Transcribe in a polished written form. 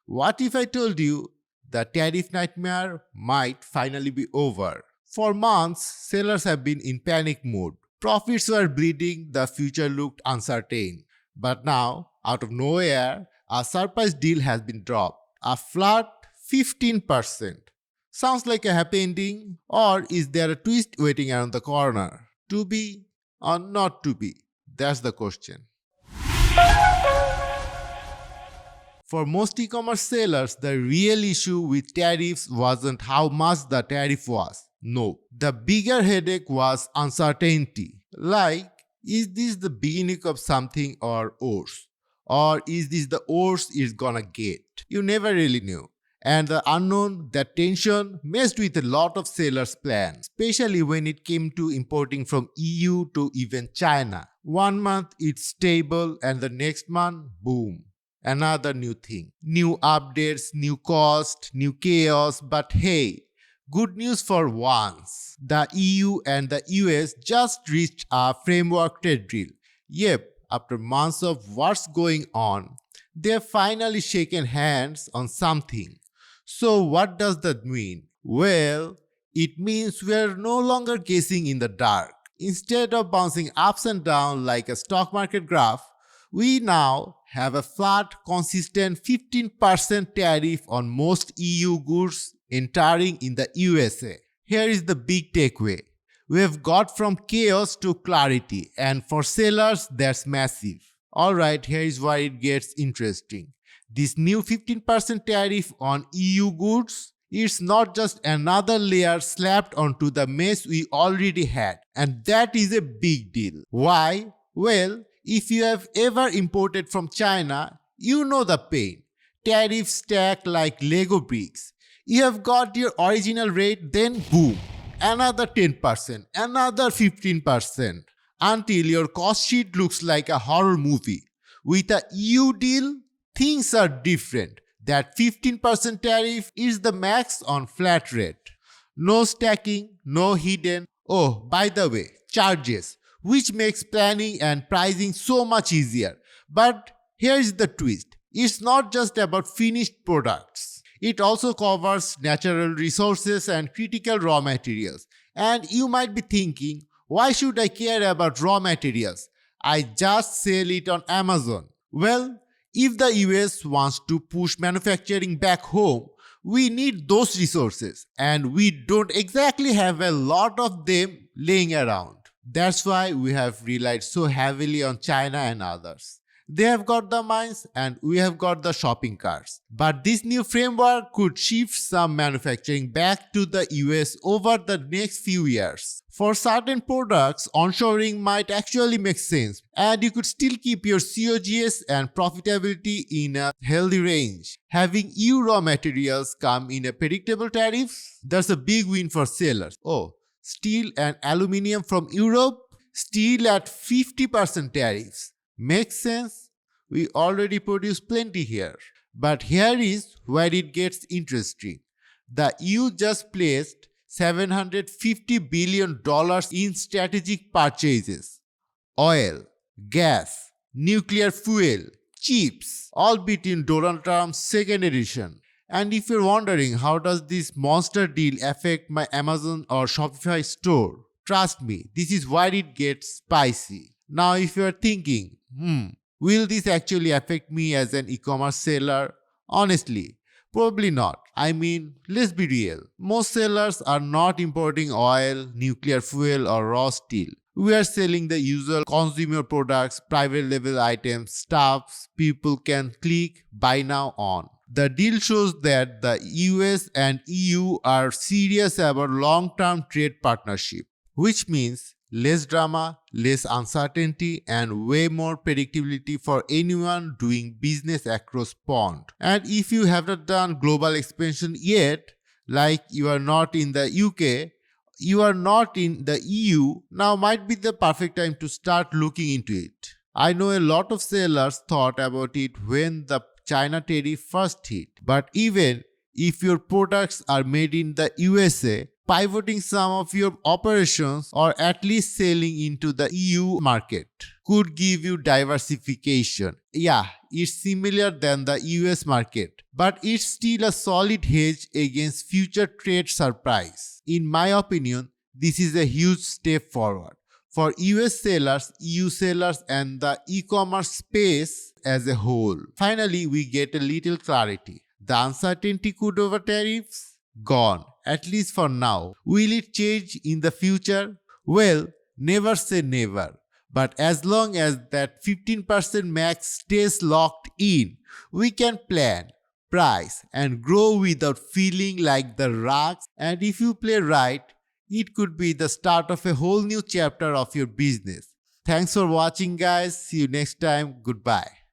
What if I told you the tariff nightmare might finally be over? For months, sellers have been in panic mode. Profits were bleeding, the future looked uncertain. But now, out of nowhere, a surprise deal has been dropped. A flat 15%. Sounds like a happy ending, or is there a twist waiting around the corner? To be or not to be? That's the question. For most e-commerce sellers, the real issue with tariffs wasn't how much the tariff was. No, the bigger headache was uncertainty. Like, is this the beginning of something or worse? Or is this the worst it's gonna get? You never really knew. And the unknown, that tension, messed with a lot of sellers' plans, especially when it came to importing from EU to even China. 1 month it's stable and the next month, boom. Another new thing. New updates, new cost, new chaos, but hey, good news for once. The EU and the US just reached a framework trade deal. Yep, after months of what's going on, they've finally shaken hands on something. So what does that mean? Well, it means we're no longer guessing in the dark. Instead of bouncing ups and down like a stock market graph, we now have a flat, consistent 15% tariff on most EU goods entering in the USA. Here is the big takeaway. We have got from chaos to clarity, and for sellers, that's massive. Alright, here is where it gets interesting. This new 15% tariff on EU goods is not just another layer slapped onto the mess we already had, and that is a big deal. Why? Well, if you have ever imported from China, you know the pain. Tariffs stack like Lego bricks. You have got your original rate, then boom, another 10%, another 15%, until your cost sheet looks like a horror movie. With a EU deal, things are different. That 15% tariff is the max on flat rate. No stacking, no hidden. Oh, by the way, charges, which makes planning and pricing so much easier. But here's the twist. It's not just about finished products. It also covers natural resources and critical raw materials. And you might be thinking, why should I care about raw materials? I just sell it on Amazon. Well, if the US wants to push manufacturing back home, we need those resources, and we don't exactly have a lot of them laying around. That's why we have relied so heavily on China and others. They have got the mines and we have got the shopping carts. But this new framework could shift some manufacturing back to the US over the next few years. For certain products, onshoring might actually make sense, and you could still keep your COGS and profitability in a healthy range. Having EU raw materials come in a predictable tariff, that's a big win for sellers. Oh, steel and aluminium from Europe, steel at 50% tariffs. Makes sense? We already produce plenty here. But here is where it gets interesting. The EU just placed $750 billion in strategic purchases. Oil, gas, nuclear fuel, chips, all between Donald Trump's second edition. And if you're wondering how does this monster deal affect my Amazon or Shopify store, trust me, this is where it gets spicy. Now if you're thinking, will this actually affect me as an e-commerce seller? Honestly, probably not. I mean, let's be real. Most sellers are not importing oil, nuclear fuel or raw steel. We are selling the usual consumer products, private label items, stuffs people can click buy now on. The deal shows that the US and EU are serious about long-term trade partnership, which means less drama, less uncertainty, and way more predictability for anyone doing business across pond. And if you have not done global expansion yet, like you are not in the UK, you are not in the EU, now might be the perfect time to start looking into it. I know a lot of sellers thought about it when the China tariff first hit, but even if your products are made in the USA, pivoting some of your operations or at least selling into the EU market could give you diversification. Yeah, it's similar than the US market, but it's still a solid hedge against future trade surprise. In my opinion, this is a huge step forward for US sellers, EU sellers, and the e-commerce space as a whole. Finally, we get a little clarity. The uncertainty could over tariffs? Gone, at least for now. Will it change in the future? Well, never say never. But as long as that 15% max stays locked in, we can plan, price, and grow without feeling like the rugs. And if you play right, it could be the start of a whole new chapter of your business. Thanks for watching, guys. See you next time. Goodbye.